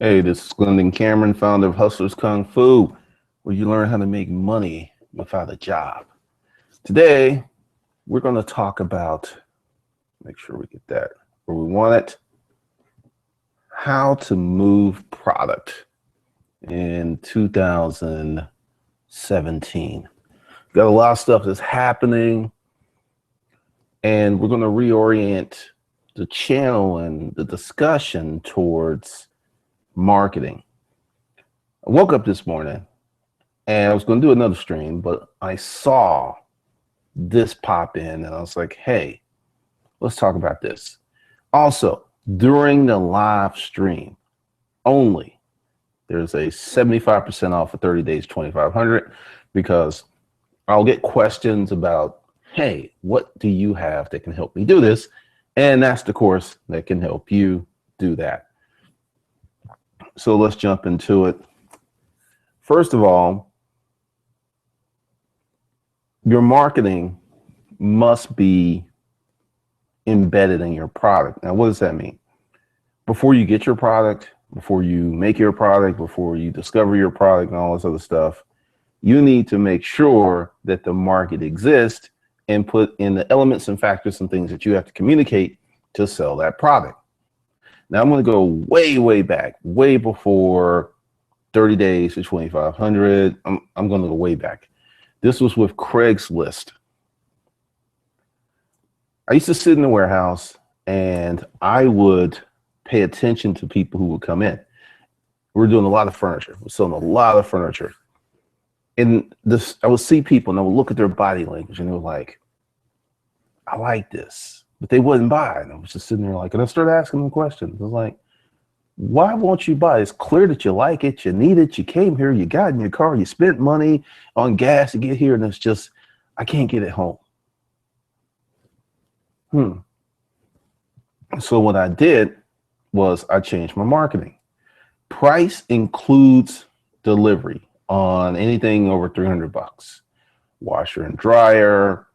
Hey, this is Glendon Cameron, founder of Hustlers Kung Fu, where you learn how to make money without a job. Today, we're going to talk about, make sure we get that where we want it, how to move product in 2017. Got a lot of stuff that's happening, and we're going to reorient the channel and the discussion towards marketing. I woke up this morning and I was going to do another stream, but I saw this pop in and I was like, hey, let's talk about this. Also, during the live stream only, there's a 75% off for 30 days, 2,500, because I'll get questions about, hey, what do you have that can help me do this? And that's the course that can help you do that. So let's jump into it. First of all, your marketing must be embedded in your product. Now, what does that mean? Before you get your product, before you make your product, before you discover your product and all this other stuff, you need to make sure that the market exists and put in the elements and factors and things that you have to communicate to sell that product. Now, I'm going to go way, way back, way before 30 days to 2,500. I'm going to go way back. This was with Craigslist. I used to sit in the warehouse and I would pay attention to people who would come in. We were doing a lot of furniture. We're selling a lot of furniture. And this, I would see people and I would look at their body language and they were like, I like this, but they wouldn't buy. And I was just sitting there like, and I started asking them questions. I was like, why won't you buy? It's clear that you like it, you need it, you came here, you got in your car, you spent money on gas to get here, and it's just, I can't get it home. So what I did was I changed my marketing. Price includes delivery on anything over 300 bucks. Washer and dryer,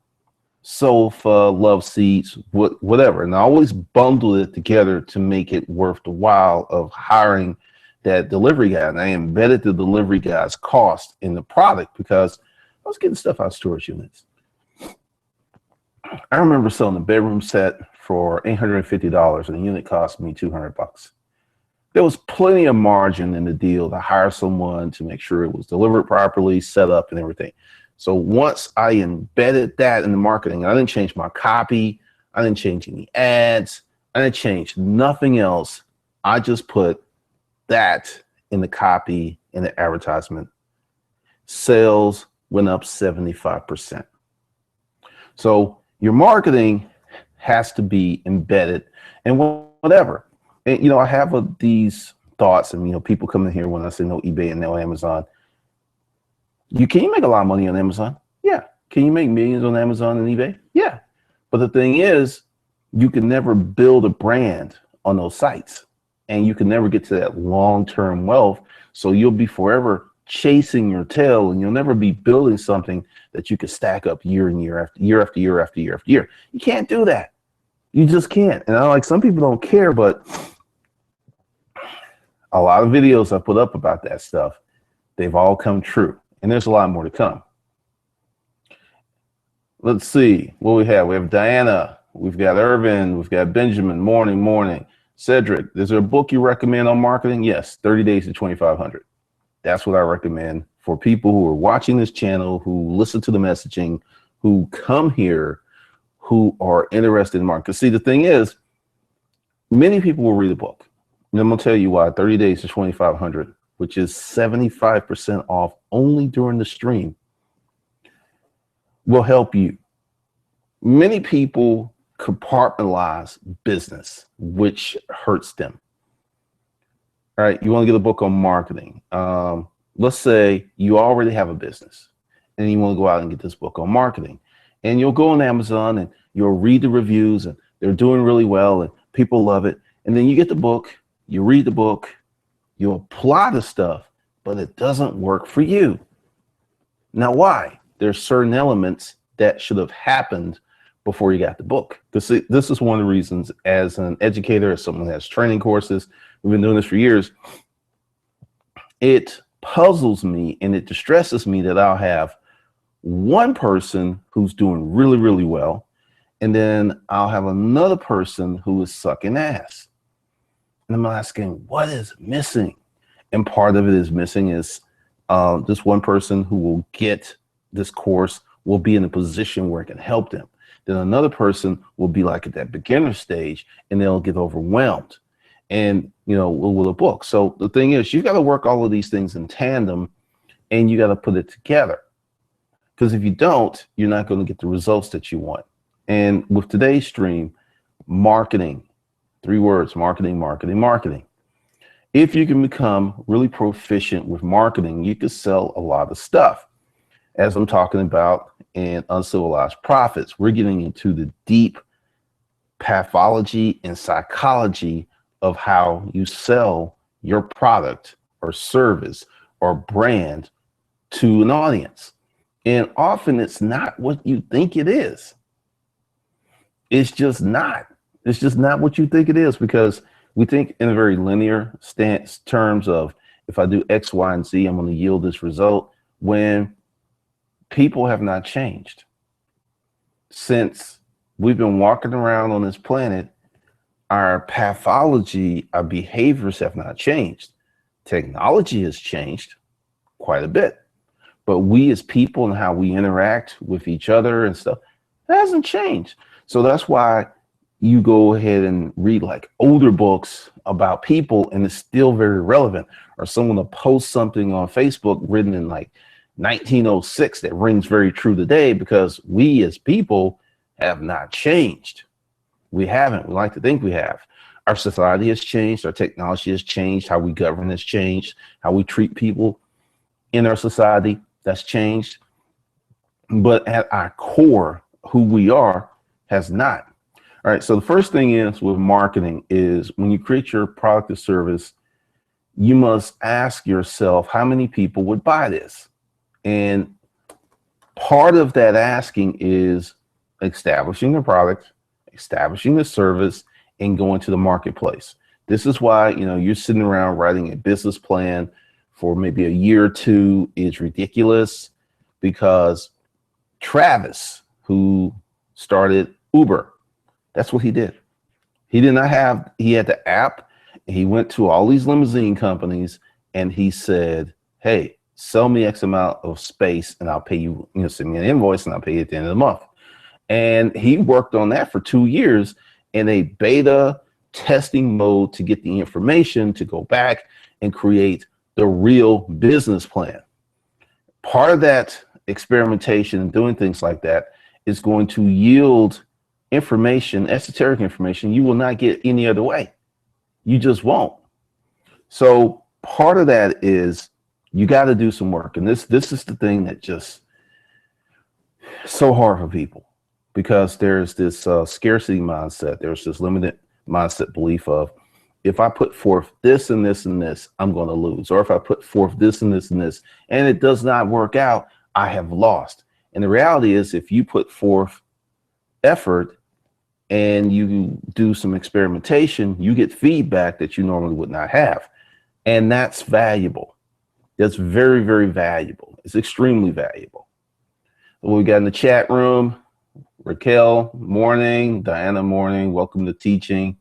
sofa, love seats, whatever. And I always bundled it together to make it worth the while of hiring that delivery guy. And I embedded the delivery guy's cost in the product because I was getting stuff out of storage units. I remember selling a bedroom set for $850 and the unit cost me 200 bucks. There was plenty of margin in the deal to hire someone to make sure it was delivered properly, set up and everything. So once I embedded that in the marketing, I didn't change my copy. I didn't change any ads. I didn't change nothing else. I just put that in the copy in the advertisement. Sales went up 75%. So your marketing has to be embedded and whatever. And, I have these thoughts and, people come in here when I say no eBay and no Amazon. Can you make a lot of money on Amazon? Yeah. Can you make millions on Amazon and eBay? Yeah. But the thing is, you can never build a brand on those sites and you can never get to that long-term wealth. So you'll be forever chasing your tail and you'll never be building something that you can stack up year and year after year after year after year after year. You can't do that. You just can't. And some people don't care, but a lot of videos I put up about that stuff, they've all come true. And there's a lot more to come. Let's see what we have. We have Diana, we've got Irvin, we've got Benjamin, morning. Cedric, is there a book you recommend on marketing? Yes, 30 Days to 2,500. That's what I recommend for people who are watching this channel, who listen to the messaging, who come here, who are interested in marketing. See, the thing is, many people will read a book. And I'm going to tell you why. 30 Days to 2,500. Which is 75% off only during the stream, will help you. Many people compartmentalize business, which hurts them. All right, you want to get a book on marketing. Let's say you already have a business and you want to go out and get this book on marketing. And you'll go on Amazon and you'll read the reviews and they're doing really well and people love it. And then you get the book, you read the book, you apply the stuff, but it doesn't work for you. Now, why? There's certain elements that should have happened before you got the book. This is one of the reasons, as an educator, as someone that has training courses, we've been doing this for years. it puzzles me and it distresses me that I'll have one person who's doing really, really well, and then I'll have another person who is sucking ass. And I'm asking, what is missing? And part of it is missing is this one person who will get this course will be in a position where it can help them. Then another person will be like at that beginner stage and they'll get overwhelmed and, you know, with a book. So the thing is, you've got to work all of these things in tandem and you got to put it together. Because if you don't, you're not going to get the results that you want. And with today's stream, marketing, 3 words, marketing, marketing, marketing. If you can become really proficient with marketing, you can sell a lot of stuff. As I'm talking about in Uncivilized Profits, we're getting into the deep pathology and psychology of how you sell your product or service or brand to an audience. And often it's not what you think it is. It's just not. It's just not what you think it is, because we think in a very linear stance terms of, if I do X, Y, and Z, I'm going to yield this result, when people have not changed. Since we've been walking around on this planet, our pathology, our behaviors have not changed. Technology has changed quite a bit, but we as people and how we interact with each other and stuff, that hasn't changed. So that's why you go ahead and read like older books about people and it's still very relevant, or someone will post something on Facebook written in like 1906 that rings very true today, because we as people have not changed. We haven't. We like to think we have. Our society has changed. Our technology has changed. How we govern has changed. How we treat people in our society, that's changed. But at our core, who we are has not. All right, so the first thing is with marketing is when you create your product or service, you must ask yourself how many people would buy this. And part of that asking is establishing the product, establishing the service, and going to the marketplace. This is why, you know, you're sitting around writing a business plan for maybe a year or two is ridiculous, because Travis, who started Uber, that's what he did. He did not have, he had the app, and he went to all these limousine companies and he said, hey, sell me X amount of space and I'll pay you, you know, send me an invoice and I'll pay you at the end of the month. And he worked on that for 2 years in a beta testing mode to get the information to go back and create the real business plan. Part of that experimentation and doing things like that is going to yield information, esoteric information you will not get any other way. You just won't. So part of that is you got to do some work. And this is the thing that just so hard for people, because there's this scarcity mindset. There's this limited mindset belief of, if I put forth this and this and this, I'm going to lose. Or if I put forth this and this and this, and it does not work out, I have lost. And the reality is, if you put forth effort and you do some experimentation, you get feedback that you normally would not have. And that's valuable. That's very, very valuable. It's extremely valuable. What we got in the chat room, Raquel, morning. Diana, morning. Welcome to teaching.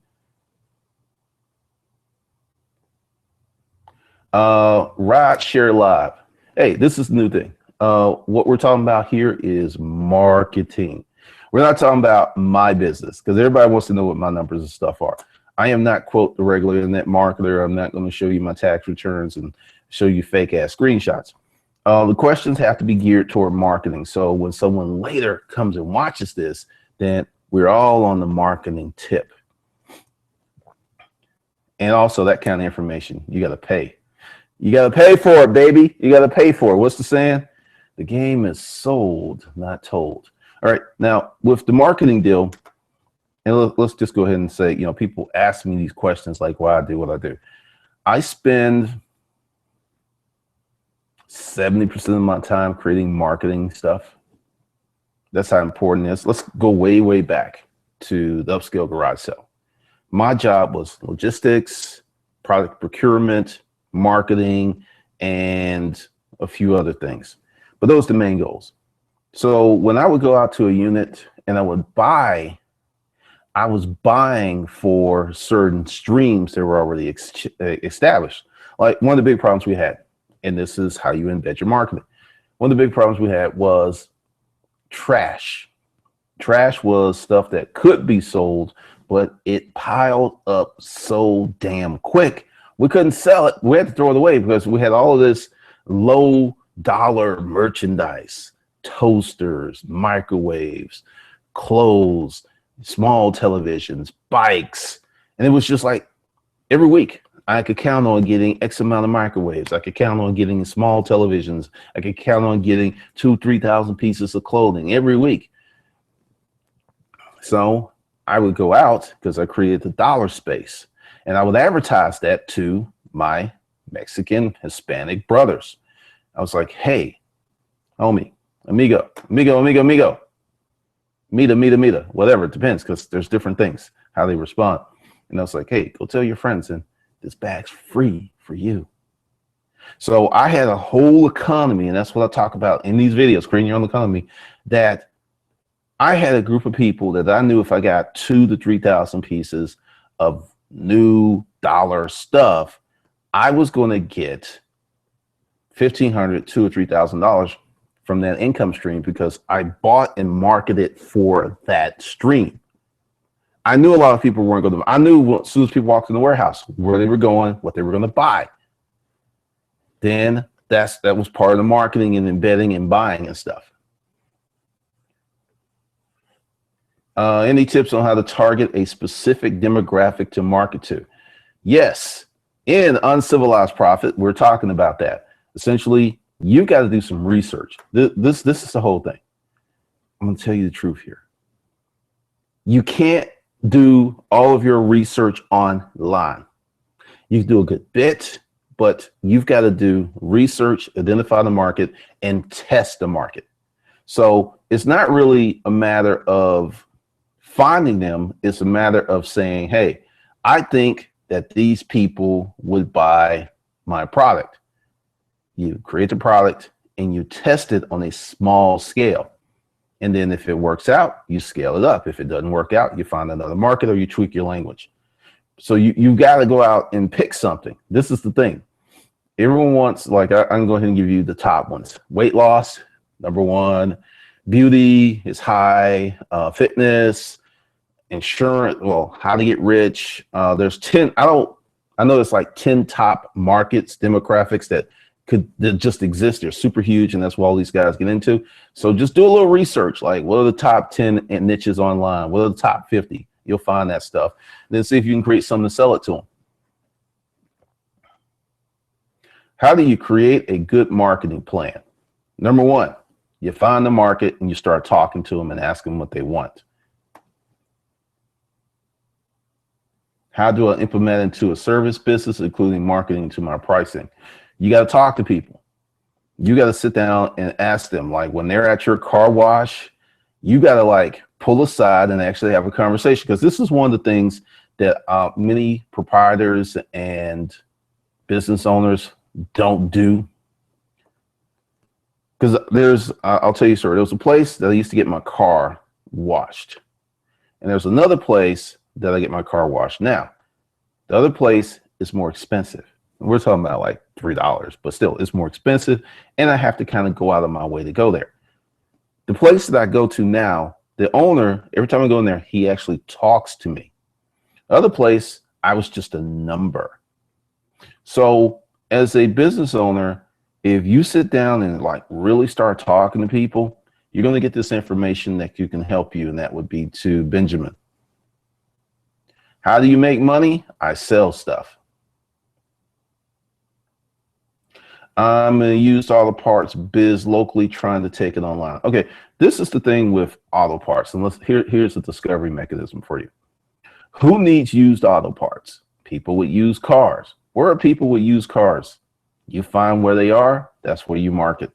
Rod, share live. Hey, this is the new thing. What we're talking about here is marketing. We're not talking about my business, because everybody wants to know what my numbers and stuff are. I am not, quote, the regular internet marketer. I'm not going to show you my tax returns and show you fake ass screenshots. The questions have to be geared toward marketing. So when someone later comes and watches this, then we're all on the marketing tip. And also that kind of information, you got to pay. You got to pay for it, baby. You got to pay for it. What's the saying? The game is sold, not told. All right. Now, with the marketing deal, and let's just go ahead and say, you know, people ask me these questions like why I do what I do. I spend 70% of my time creating marketing stuff. That's how important it is. Let's go way, way back to the Upscale Garage Sale. My job was logistics, product procurement, marketing, and a few other things. But those are the main goals. So when I would go out to a unit and I would buy, I was buying for certain streams that were already established. Like one of the big problems we had, and this is how you embed your marketing. One of the big problems we had was trash. Trash was stuff that could be sold, but it piled up so damn quick. We couldn't sell it. We had to throw it away because we had all of this low dollar merchandise, toasters, microwaves, clothes, small televisions, bikes. And it was just like every week I could count on getting X amount of microwaves. I could count on getting small televisions. I could count on getting 2,000-3,000 pieces of clothing every week. So I would go out because I created the dollar space and I would advertise that to my Mexican, Hispanic brothers. I was like, hey, homie, amigo, mita, whatever, it depends because there's different things, how they respond. And I was like, hey, go tell your friends and this bag's free for you. So I had a whole economy, and that's what I talk about in these videos, creating your own economy, that I had a group of people that I knew if I got 2,000 to 3,000 pieces of new dollar stuff, I was going to get $1,500, $2,000 or $3,000 from that income stream because I bought and marketed for that stream. I knew a lot of people weren't going to. I knew as soon as people walked in the warehouse where they were going, what they were going to buy. Then that was part of the marketing and embedding and buying and stuff. Any tips on how to target a specific demographic to market to? Yes, in Uncivilized Profit, we're talking about that. Essentially, you got to do some research. This is the whole thing. I'm going to tell you the truth here. You can't do all of your research online. You can do a good bit, but you've got to do research, identify the market, and test the market. So it's not really a matter of finding them. It's a matter of saying, hey, I think that these people would buy my product. You create the product and you test it on a small scale. And then if it works out, you scale it up. If it doesn't work out, you find another market or you tweak your language. So you've got to go out and pick something. This is the thing. Everyone wants, like, I can go ahead and give you the top ones. Weight loss, number one. Beauty is high. Fitness, insurance, well, how to get rich. There's 10, I know there's like 10 top markets, demographics that just exist. They're super huge, and that's what all these guys get into. So just do a little research, like what are the top 10 niches online? What are the top 50? You'll find that stuff. Then see if you can create something to sell it to them. How do you create a good marketing plan? Number one, you find the market and you start talking to them and ask them what they want. How do I implement into a service business, including marketing to my pricing? You got to talk to people. You got to sit down and ask them, like when they're at your car wash, you got to like pull aside and actually have a conversation, because this is one of the things that many proprietors and business owners don't do. Because I'll tell you a story. There was a place that I used to get my car washed. And there's another place that I get my car washed now. The other place is more expensive. We're talking about like $3, but still it's more expensive. And I have to kind of go out of my way to go there. The place that I go to now, the owner, every time I go in there, he actually talks to me. The other place, I was just a number. So as a business owner, if you sit down and like really start talking to people, you're going to get this information that you can help you. And that would be to Benjamin. How do you make money? I sell stuff. I'm going to use auto parts biz locally, trying to take it online. Okay, this is the thing with auto parts. And here's the discovery mechanism for you. Who needs used auto parts? People with used cars. Where are people with used cars? You find where they are, that's where you market.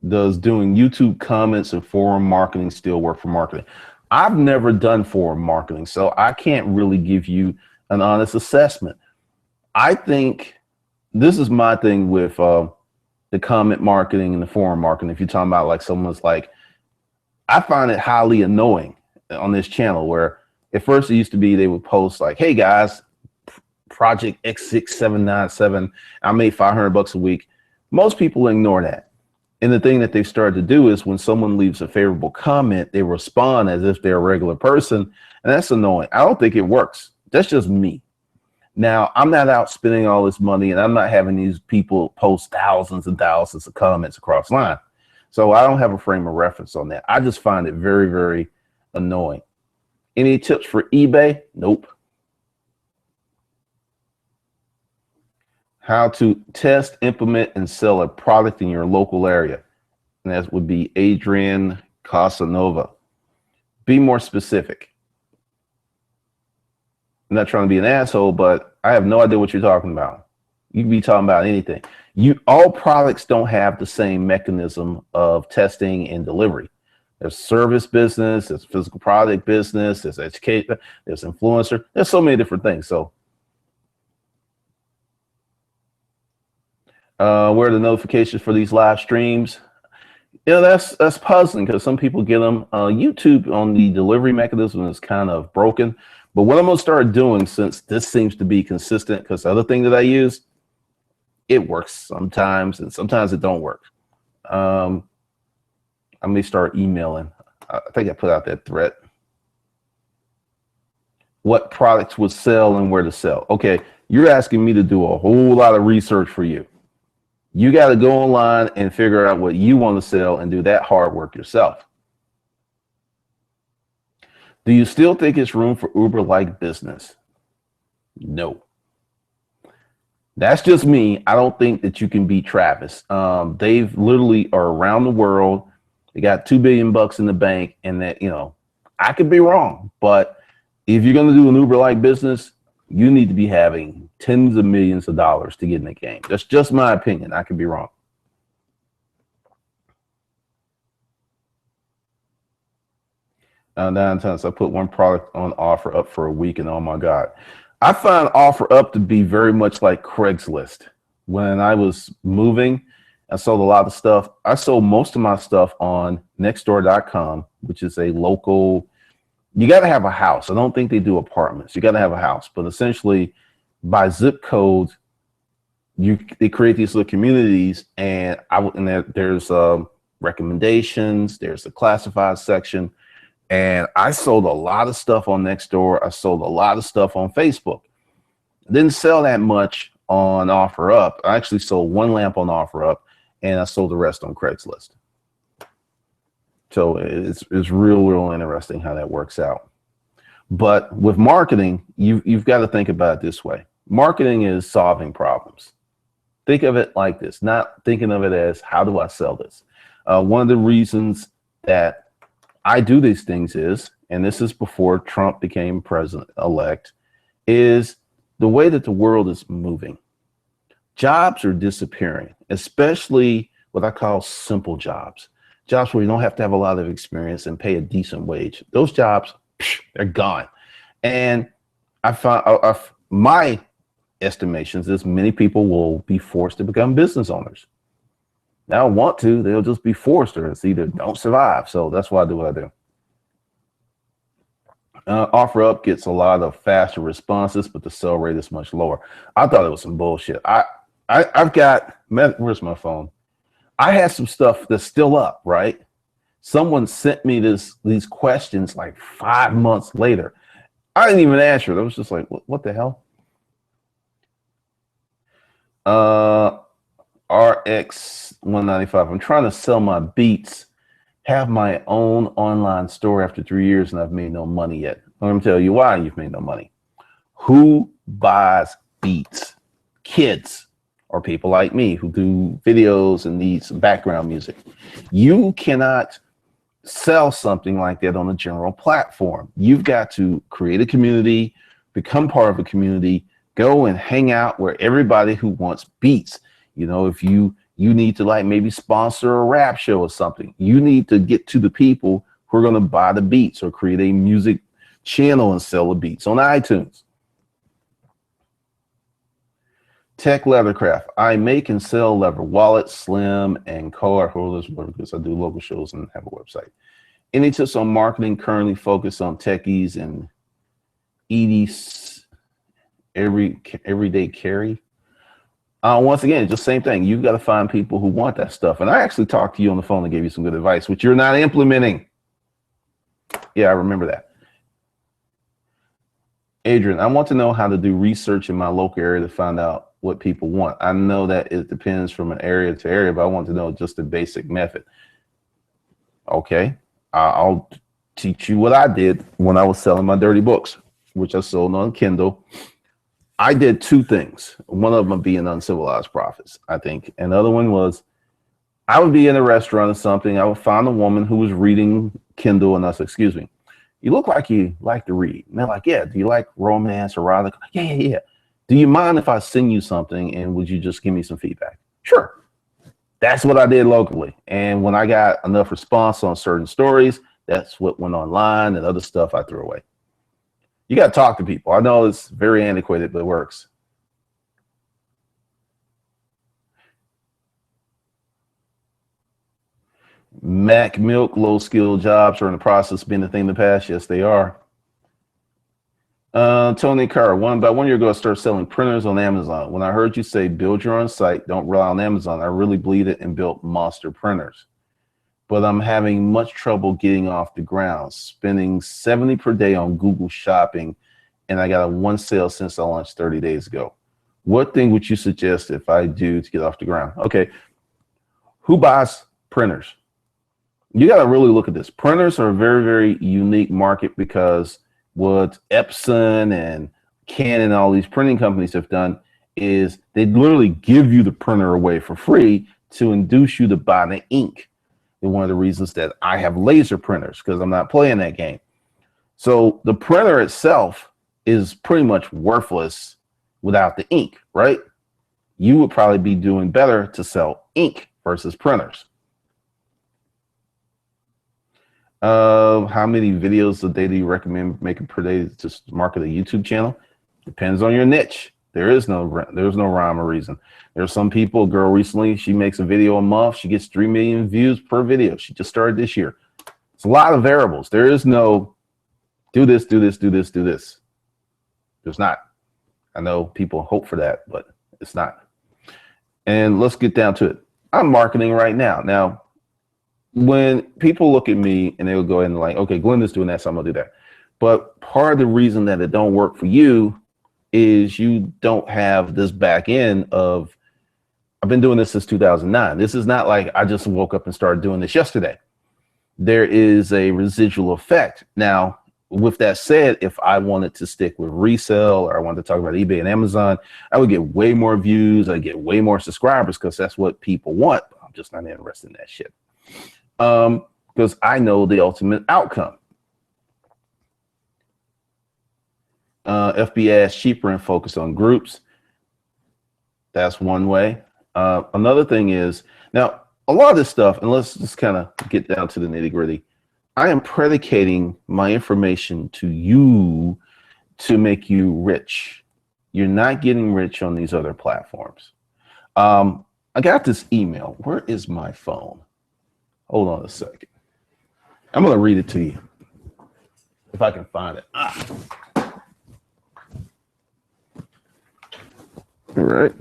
Does doing YouTube comments and forum marketing still work for marketing? I've never done forum marketing, so I can't really give you an honest assessment. I think this is my thing with the comment marketing and the forum marketing. If you're talking about like someone's like, I find it highly annoying on this channel where at first it used to be they would post like, hey guys, project X6797, I made $500 a week. Most people ignore that. And the thing that they've started to do is when someone leaves a favorable comment, they respond as if they're a regular person. And that's annoying. I don't think it works. That's just me. Now, I'm not out spending all this money and I'm not having these people post thousands and thousands of comments across line. So I don't have a frame of reference on that. I just find it very, very annoying. Any tips for eBay? Nope. How to test, implement, and sell a product in your local area. And that would be Adrian Casanova. Be more specific. I'm not trying to be an asshole, but I have no idea what you're talking about. You can be talking about anything. All products don't have the same mechanism of testing and delivery. There's service business, there's physical product business, there's education, there's influencer. There's so many different things. So where are the notifications for these live streams? Yeah, that's puzzling because some people get them. YouTube on the delivery mechanism is kind of broken. But what I'm going to start doing, since this seems to be consistent, because the other thing that I use, it works sometimes and sometimes it don't work. I may start emailing. I think I put out that threat. What products would sell and where to sell? Okay, you're asking me to do a whole lot of research for you. You got to go online and figure out what you want to sell and do that hard work yourself. Do you still think it's room for Uber-like business? No. That's just me. I don't think that you can beat Travis. They've literally are around the world. They got $2 billion in the bank, and that, you know, I could be wrong, but if you're going to do an Uber-like business, you need to be having tens of millions of dollars to get in the game. That's just my opinion. I could be wrong. Downtown, so I put one product on offer up for a week, and oh my God, I find offer up to be very much like Craigslist. When I was moving, I sold a lot of stuff. I sold most of my stuff on nextdoor.com, which is a local. You got to have a house. I don't think they do apartments. You got to have a house, but essentially by zip code, they create these little communities, and there's recommendations. There's a classified section. And I sold a lot of stuff on Nextdoor. I sold a lot of stuff on Facebook. Didn't sell that much on OfferUp. I actually sold one lamp on OfferUp, and I sold the rest on Craigslist. So it's real interesting how that works out. But with marketing, you've got to think about it this way. Marketing is solving problems. Think of it like this, not thinking of it as how do I sell this? One of the reasons that I do these things is, and this is before Trump became president-elect, is the way that the world is moving. Jobs are disappearing, especially what I call simple jobs. Jobs where you don't have to have a lot of experience and pay a decent wage. Those jobs, they're gone. And I found my estimations is many people will be forced to become business owners. They don't want to, they'll just be forced, or it's either don't survive. So that's why I do what I do. OfferUp gets a lot of faster responses, but the sell rate is much lower. I thought it was some bullshit. I've got, where's my phone? I had some stuff that's still up, right? Someone sent me these questions like 5 months later. I didn't even answer it. I was just like, what the hell? RX 195. I'm trying to sell my beats, have my own online store after 3 years, and I've made no money yet. I'm going to tell you why you've made no money. Who buys beats? Kids or people like me who do videos and need some background music. You cannot sell something like that on a general platform. You've got to create a community, become part of a community, go and hang out where everybody who wants beats. You know, if you need to like maybe sponsor a rap show or something, you need to get to the people who are going to buy the beats or create a music channel and sell the beats on iTunes. Tech Leathercraft. I make and sell leather wallets, slim, and card holders because I do local shows and have a website. Any tips on marketing? Currently focused on techies and EDs everyday carry. Once again, just same thing. You've got to find people who want that stuff. And I actually talked to you on the phone and gave you some good advice, which you're not implementing. Yeah, I remember that. Adrian, I want to know how to do research in my local area to find out what people want. I know that it depends from an area to area, but I want to know just the basic method. Okay, I'll teach you what I did when I was selling my dirty books, which I sold on Kindle. I did two things. One of them being uncivilized profits, I think. Another one was I would be in a restaurant or something. I would find a woman who was reading Kindle, and I said, excuse me, you look like you like to read. And they're like, yeah, do you like romance, erotica? Yeah. Do you mind if I send you something and would you just give me some feedback? Sure. That's what I did locally. And when I got enough response on certain stories, that's what went online, and other stuff I threw away. You got to talk to people. I know it's very antiquated, but it works. Mac Milk, low skill jobs are in the process of being a thing in the past. Yes, they are. Tony Carr, about 1 year ago, I started selling printers on Amazon. When I heard you say build your own site, don't rely on Amazon, I really believed it and built monster printers. But I'm having much trouble getting off the ground, spending 70 per day on Google Shopping, and I got a one sale since I launched 30 days ago. What thing would you suggest if I do to get off the ground? Okay, who buys printers? You got to really look at this. Printers are a very, very unique market because what Epson and Canon, all these printing companies have done is they literally give you the printer away for free to induce you to buy the ink. And one of the reasons that I have laser printers, because I'm not playing that game. So the printer itself is pretty much worthless without the ink, right? You would probably be doing better to sell ink versus printers. How many videos a day do you recommend making per day to market a YouTube channel? Depends on your niche. There's no rhyme or reason. There's some people, a girl recently, she makes a video a month, she gets 3 million views per video. She just started this year. It's a lot of variables. There is no do this, do this, do this, do this. There's not. I know people hope for that, but it's not. And let's get down to it. I'm marketing right now. Now, when people look at me and they'll go ahead and like, okay, Glenda's doing that, so I'm gonna do that. But part of the reason that it don't work for you is you don't have this back end of, I've been doing this since 2009. This is not like I just woke up and started doing this yesterday. There is a residual effect. Now, with that said, if I wanted to stick with resale or I wanted to talk about eBay and Amazon, I would get way more views. I'd get way more subscribers because that's what people want. I'm just not interested in that shit. Because I know the ultimate outcome. FBA is cheaper and focus on groups. That's one way. Another thing is, now a lot of this stuff, and let's just kind of get down to the nitty gritty. I am predicating my information to you to make you rich. You're not getting rich on these other platforms. I got this email. Where is my phone? Hold on a second. I'm going to read it to you if I can find it. All right.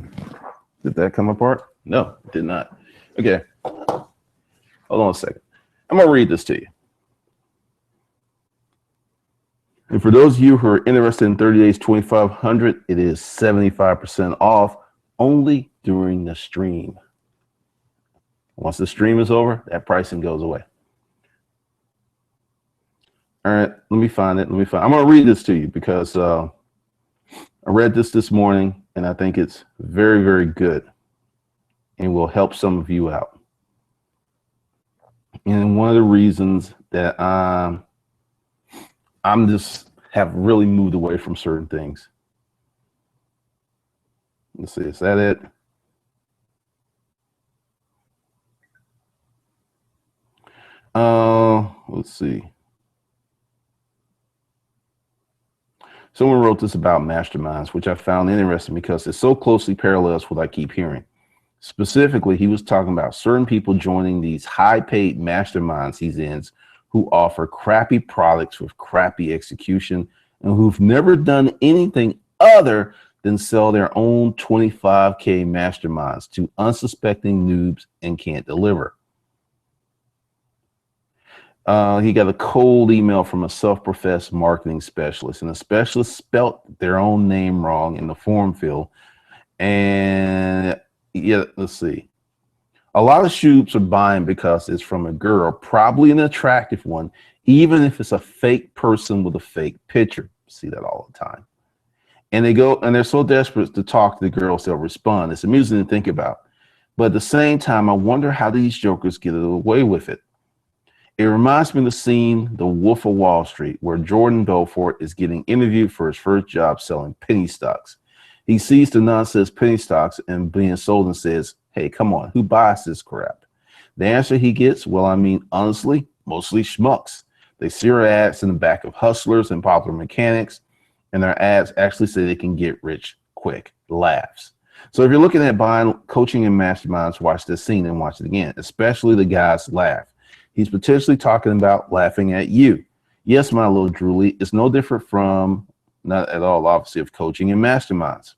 Did that come apart? No, it did not. Okay. Hold on a second. I'm going to read this to you. And for those of you who are interested in 30 days, 2,500, it is 75% off only during the stream. Once the stream is over, that pricing goes away. All right, let me find it. I'm going to read this to you because I read this morning, and I think it's very, very good and will help some of you out. And one of the reasons that I'm just have really moved away from certain things. Let's see, is that it? Let's see. Someone wrote this about masterminds, which I found interesting because it so closely parallels what I keep hearing. Specifically, he was talking about certain people joining these high-paid masterminds he's in who offer crappy products with crappy execution and who've never done anything other than sell their own 25K masterminds to unsuspecting noobs and can't deliver. He got a cold email from a self-professed marketing specialist, and the specialist spelt their own name wrong in the form field. And yeah, let's see. A lot of shoops are buying because it's from a girl, probably an attractive one, even if it's a fake person with a fake picture. See that all the time. And they go and they're so desperate to talk to the girls, they'll respond. It's amusing to think about. But at the same time, I wonder how these jokers get away with it. It reminds me of the scene, The Wolf of Wall Street, where Jordan Belfort is getting interviewed for his first job selling penny stocks. He sees the nonsense penny stocks and being sold and says, "Hey, come on, who buys this crap?" The answer he gets, well, I mean, honestly, mostly schmucks. They see our ads in the back of Hustlers and Popular Mechanics, and their ads actually say they can get rich quick. Laughs. So if you're looking at buying coaching and masterminds, watch this scene and watch it again, especially the guys laugh. He's potentially talking about laughing at you. Yes, my little droolie, it's no different from, not at all, obviously, of coaching and masterminds.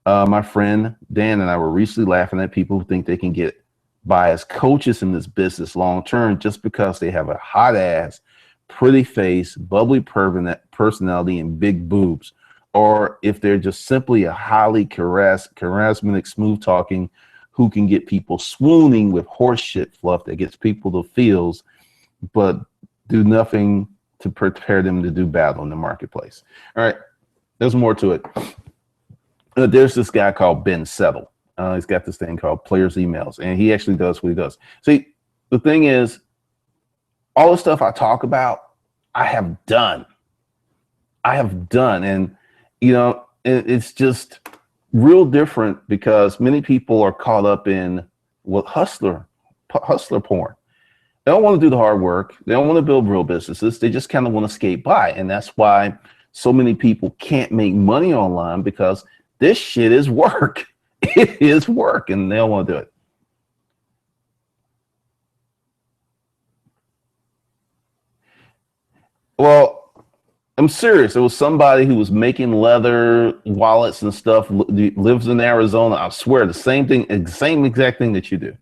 My friend Dan and I were recently laughing at people who think they can get by as coaches in this business long term just because they have a hot ass, pretty face, bubbly personality, and big boobs. Or if they're just simply a highly charismatic, smooth talking who can get people swooning with horse shit fluff that gets people the feels, but do nothing to prepare them to do battle in the marketplace. All right, there's more to it. There's this guy called Ben Settle. He's got this thing called Players Emails, and he actually does what he does. See, the thing is, all the stuff I talk about, I have done. And, you know, it's just real different because many people are caught up in what hustler porn. They don't want to do the hard work. They don't want to build real businesses. They just kind of want to skate by. And that's why so many people can't make money online, because this shit is work. It is work, and they don't want to do it. Well, I'm serious. It was somebody who was making leather wallets and stuff, lives in Arizona. I swear, the same thing, same exact thing that you do.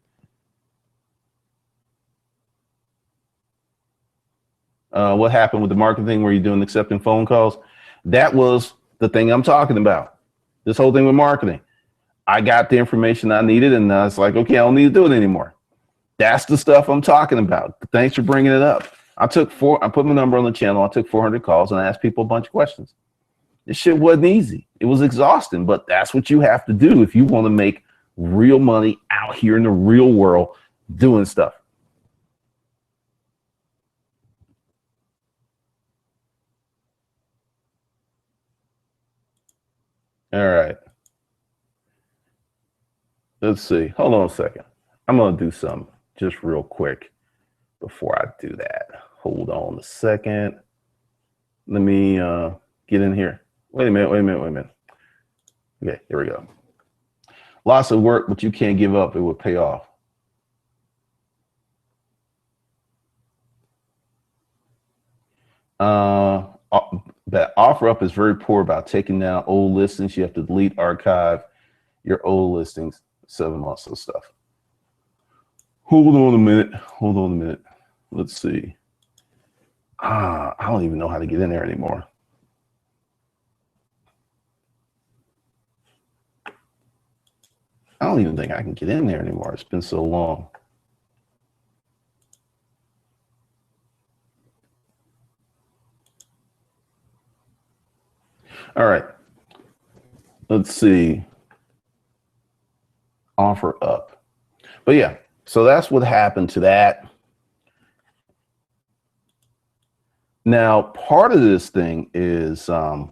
What happened with the marketing where you're doing accepting phone calls? That was the thing I'm talking about. This whole thing with marketing. I got the information I needed, and I was like, okay, I don't need to do it anymore. That's the stuff I'm talking about. Thanks for bringing it up. I put my number on the channel. I took 400 calls and I asked people a bunch of questions. This shit wasn't easy. It was exhausting, but that's what you have to do if you want to make real money out here in the real world doing stuff. All right. Let's see. Hold on a second. I'm going to do something just real quick before I do that. Hold on a second. Let me get in here. Wait a minute. Okay, here we go. Lots of work, but you can't give up. It will pay off. That OfferUp is very poor about taking down old listings. You have to delete, archive your old listings, 7 months of stuff. Hold on a minute. Let's see. I don't even know how to get in there anymore. I don't even think I can get in there anymore. It's been so long. All right. Let's see. OfferUp. But yeah, so that's what happened to that. Now, part of this thing is, like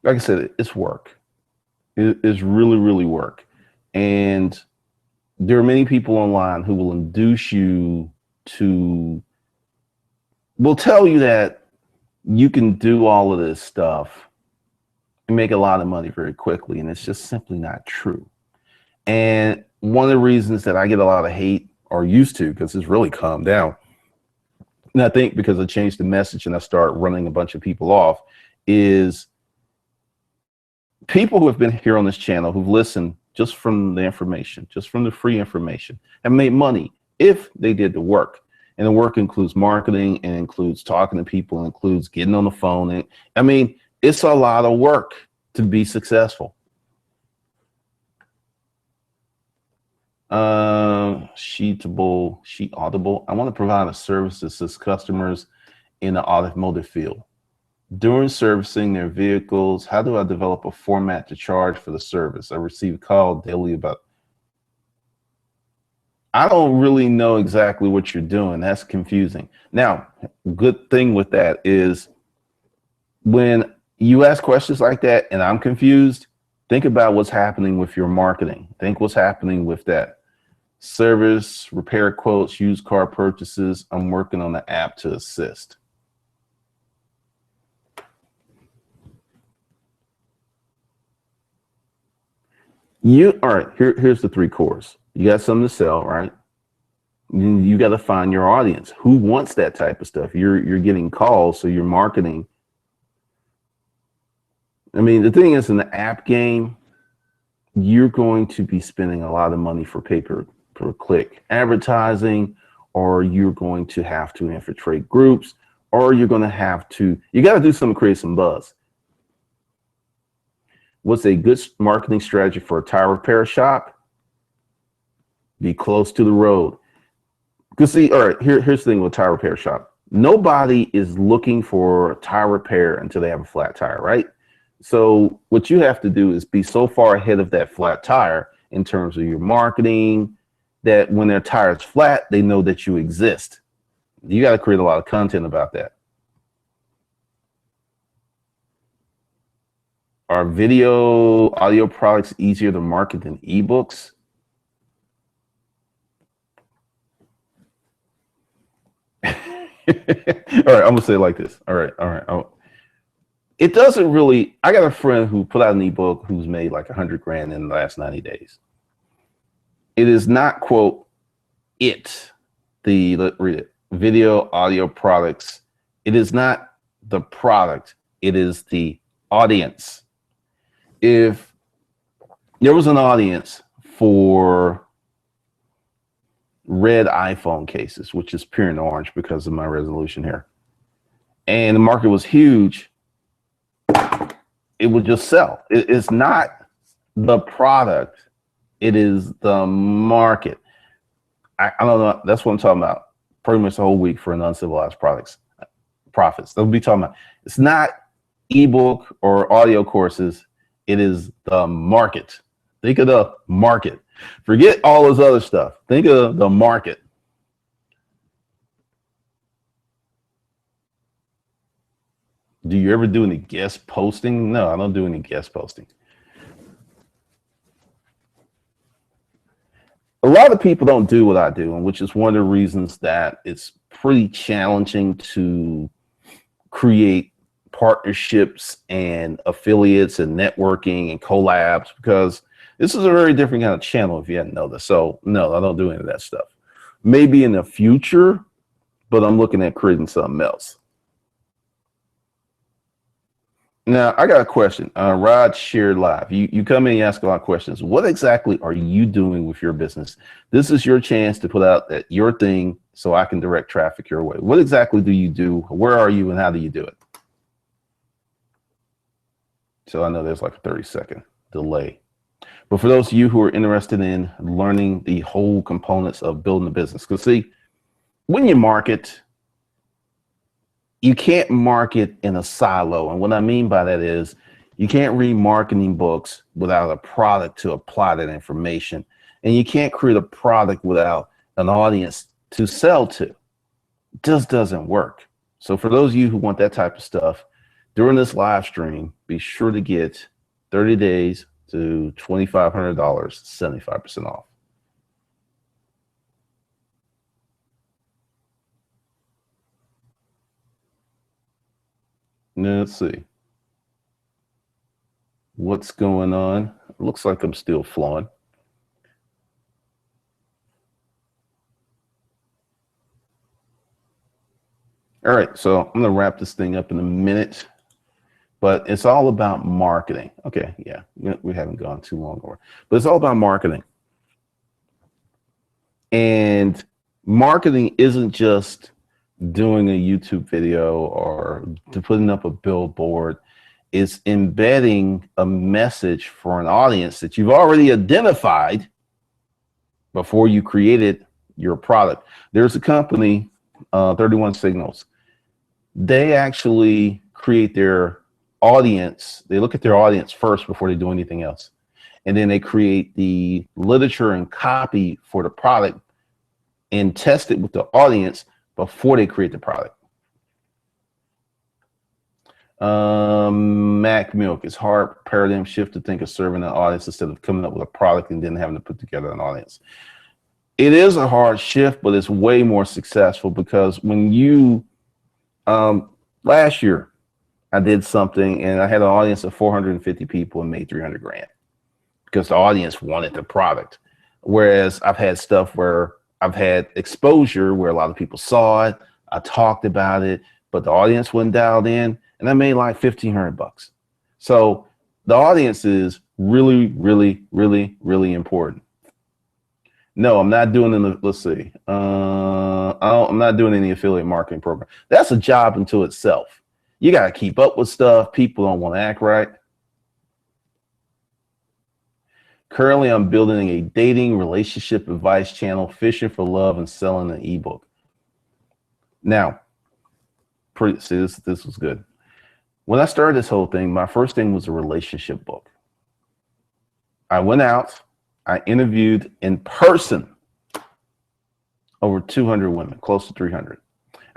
I said, it's work. It is really, really work. And There are many people online who will induce you to, will tell you that you can do all of this stuff and make a lot of money very quickly. And it's just simply not true. And one of the reasons that I get a lot of hate, or used to, because it's really calmed down, and I think because I changed the message and I start running a bunch of people off, is people who have been here on this channel, who've listened just from the information, just from the free information, have made money if they did the work. And the work includes marketing, and includes talking to people, and includes getting on the phone. And I mean, it's a lot of work to be successful. Sheet Audible. I want to provide a service that assists customers in the automotive field. During servicing their vehicles, how do I develop a format to charge for the service? I receive a call daily about. I don't really know exactly what you're doing. That's confusing. Now, good thing with that is when you ask questions like that and I'm confused, think about what's happening with your marketing. Think what's happening with that. Service, repair quotes, used car purchases. I'm working on the app to assist. All right, here's the three cores. You got something to sell, right? You got to find your audience. Who wants that type of stuff? You're getting calls, so you're marketing. I mean, the thing is, in the app game, you're going to be spending a lot of money for pay-per-click advertising, or you're going to have to infiltrate groups, or you're going to have to, you got to do something to create some buzz. What's a good marketing strategy for a tire repair shop? Be close to the road. Because see, all right, here's the thing with tire repair shop. Nobody is looking for tire repair until they have a flat tire, right? So what you have to do is be so far ahead of that flat tire in terms of your marketing that when their tire is flat, they know that you exist. You got to create a lot of content about that. Are video, audio products easier to market than ebooks? All right, I'm gonna say it like this. All right. It doesn't really. I got a friend who put out an ebook who's made like 100 grand in the last 90 days. It is not, quote, read it, video, audio products. It is not the product. It is the audience. If there was an audience for red iPhone cases, which is pure and orange because of my resolution here, and the market was huge, it would just sell. It's not the product, it is the market. I don't know. That's what I'm talking about. Pretty much the whole week for an uncivilized profits. They'll be talking about. It's not ebook or audio courses. It is the market. Think of the market. Forget all this other stuff. Think of the market. Do you ever do any guest posting? No, I don't do any guest posting. A lot of people don't do what I do, and which is one of the reasons that it's pretty challenging to create partnerships and affiliates and networking and collabs, because this is a very different kind of channel if you hadn't know this. So no, I don't do any of that stuff. Maybe in the future, but I'm looking at creating something else. Now, I got a question. Rod shared live. You come in and ask a lot of questions. What exactly are you doing with your business? This is your chance to put out that your thing so I can direct traffic your way. What exactly do you do? Where are you and how do you do it? So I know there's like a 30-second delay. But for those of you who are interested in learning the whole components of building a business, because see, when you market, you can't market in a silo. And what I mean by that is you can't read marketing books without a product to apply that information. And you can't create a product without an audience to sell to. It just doesn't work. So for those of you who want that type of stuff, during this live stream, be sure to get 30 days to $2,500, 75% off. Let's see. What's going on? It looks like I'm still flowing. All right, so I'm gonna wrap this thing up in a minute, but it's all about marketing. Okay, yeah, we haven't gone too long over, but it's all about marketing. And marketing isn't just doing a YouTube video or putting up a billboard. It's embedding a message for an audience that you've already identified before you created your product. There's a company, 31 Signals. They actually create their audience. They look at their audience first before they do anything else. And then they create the literature and copy for the product and test it with the audience before they create the product. Mac Milk, it's hard paradigm shift to think of serving an audience instead of coming up with a product and then having to put together an audience. It is a hard shift, but it's way more successful because when you, last year I did something and I had an audience of 450 people and made 300 grand because the audience wanted the product. Whereas I've had stuff where I've had exposure where a lot of people saw it, I talked about it, but the audience wasn't dialed in, and I made like 1,500 bucks. So the audience is really, really, really, really important. No, I'm not doing any, let's see. I'm not doing any affiliate marketing program. That's a job unto itself. You got to keep up with stuff. People don't want to act right. Currently, I'm building a dating relationship advice channel, fishing for love and selling an ebook. Now, see, this was good. When I started this whole thing, my first thing was a relationship book. I went out, I interviewed in person over 200 women, close to 300.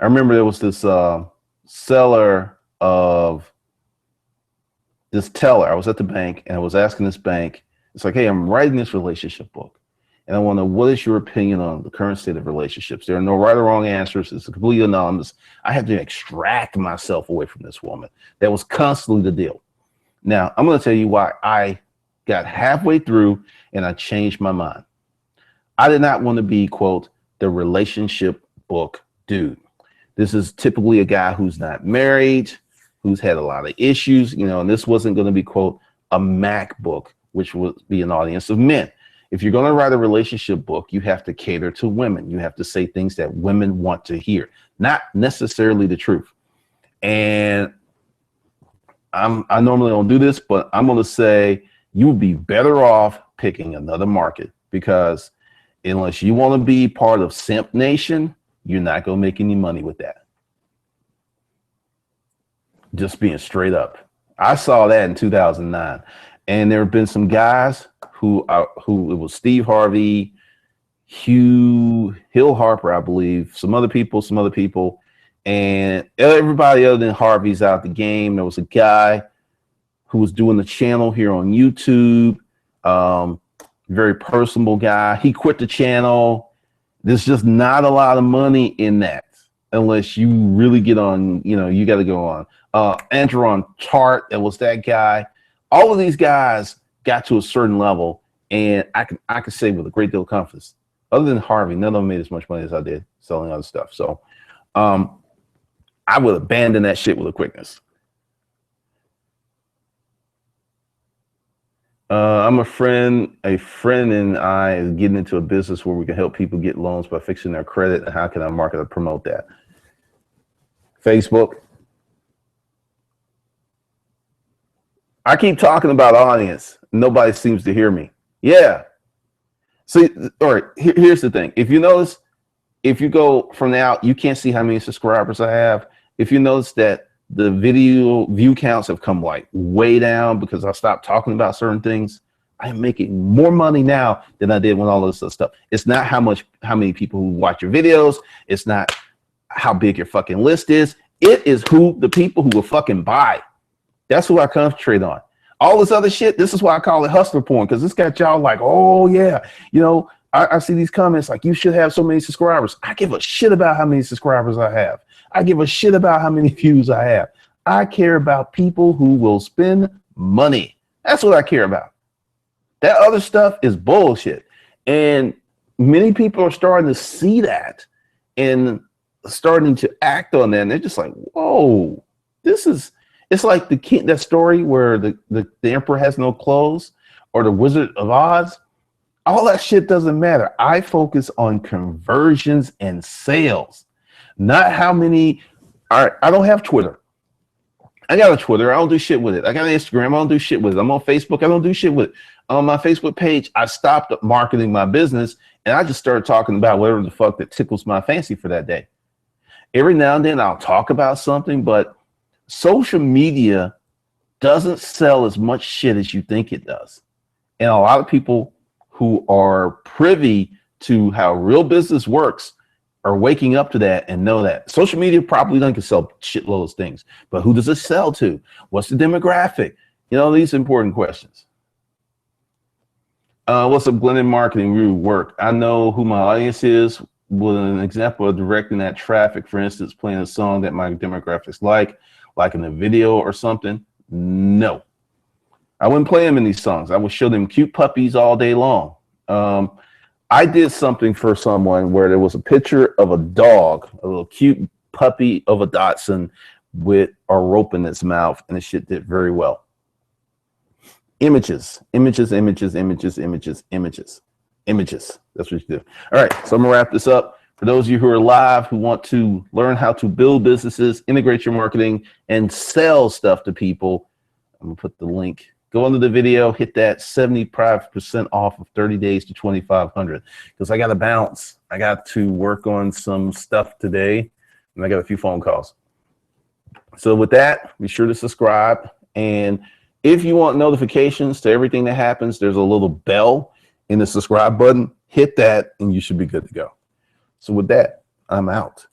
I remember there was this seller of this teller. I was at the bank and I was asking this bank, it's like, hey, I'm writing this relationship book and I want to know, what is your opinion on the current state of relationships? There are no right or wrong answers. It's completely anonymous. I had to extract myself away from this woman. That was constantly the deal. Now, I'm going to tell you why I got halfway through and I changed my mind. I did not want to be, quote, the relationship book dude. This is typically a guy who's not married, who's had a lot of issues, you know, and this wasn't going to be, quote, a Mac book, which would be an audience of men. If you're going to write a relationship book, you have to cater to women. You have to say things that women want to hear, not necessarily the truth. And I normally don't do this, but I'm going to say you would be better off picking another market, because unless you want to be part of Simp Nation, you're not going to make any money with that. Just being straight up. I saw that in 2009. And there have been some guys who it was Steve Harvey, Hill Harper, I believe, some other people, and everybody other than Harvey's out the game. There was a guy who was doing the channel here on YouTube, very personable guy. He quit the channel. There's just not a lot of money in that unless you really get on, you know, you got to go on. Andrew on Chart, that was that guy. All of these guys got to a certain level, and I can say with a great deal of confidence, other than Harvey, none of them made as much money as I did selling other stuff. So I would abandon that shit with a quickness. I'm a friend and I is getting into a business where we can help people get loans by fixing their credit. How can I market or promote that? Facebook. I keep talking about audience. Nobody seems to hear me. Yeah. See, all right, here's the thing. If you notice, if you go from now, you can't see how many subscribers I have. If you notice that the video view counts have come like way down because I stopped talking about certain things, I am making more money now than I did when all this stuff. It's not how many people who watch your videos. It's not how big your fucking list is. It is the people who will fucking buy. That's who I concentrate on. All this other shit, this is why I call it hustler porn, because this got y'all like, oh yeah, you know, I see these comments like, you should have so many subscribers. I give a shit about how many subscribers I have. I give a shit about how many views I have. I care about people who will spend money. That's what I care about. That other stuff is bullshit. And many people are starting to see that and starting to act on that. And they're just like, whoa, it's like that story where the emperor has no clothes, or the Wizard of Oz. All that shit doesn't matter. I focus on conversions and sales, not how many. I don't have Twitter. I got a Twitter. I don't do shit with it. I got an Instagram. I don't do shit with it. I'm on Facebook. I don't do shit with it. On my Facebook page, I stopped marketing my business and I just started talking about whatever the fuck that tickles my fancy for that day. Every now and then I'll talk about something, but social media doesn't sell as much shit as you think it does. And a lot of people who are privy to how real business works are waking up to that and know that social media probably doesn't sell shitloads of things, but who does it sell to? What's the demographic? You know, these important questions. What's a blended marketing really work? I know who my audience is. With an example of directing that traffic, for instance, playing a song that my demographics like in a video or something. No, I wouldn't play them in these songs. I would show them cute puppies all day long. I did something for someone where there was a picture of a dog, a little cute puppy of a Dachshund with a rope in its mouth, and the shit did very well. Images, images, images, images, images, images, images. That's what you do. All right, so I'm gonna wrap this up. For those of you who are live, who want to learn how to build businesses, integrate your marketing, and sell stuff to people, I'm gonna put the link. Go under the video, hit that 75% off of 30 days to 2,500, because I got to bounce. I got to work on some stuff today, and I got a few phone calls. So with that, be sure to subscribe. And if you want notifications to everything that happens, there's a little bell in the subscribe button. Hit that, and you should be good to go. So with that, I'm out.